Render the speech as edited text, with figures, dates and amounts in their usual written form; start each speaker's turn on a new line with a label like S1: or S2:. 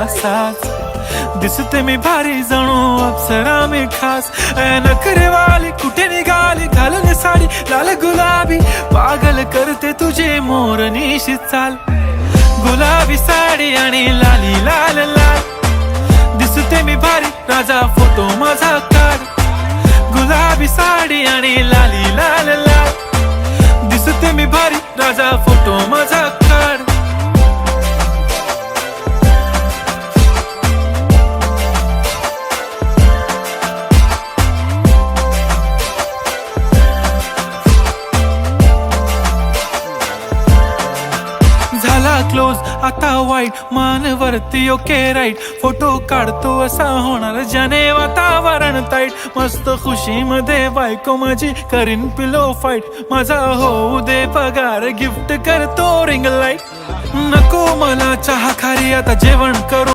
S1: असाच दिसते मी भारी जणू अप्सरा मी खास नखरेवाली कुठे निघाली घालून साडी लाल गुलाबी पागल करते तुझे मोरनीशी चाल गुलाबी साडी आणि लाली लाल लाल दिसते मी भारी राजा फोटो माझा काढ गुलाबी साडी आणि लाली लाल लाल दिसते मी भारी राजा फोटो माझा काढ झाला क्लोज आता वाईट मानवरती ओके राईट फोटो काढतो असा होणार ज्याने वातावरण ताईट मस्त खुशी मध्ये बायको माझी करीन पिलो फाईट माझा होऊ दे पगार गिफ्ट करतो रिंग लाईट नको मला चहा खारी आता जेवण करू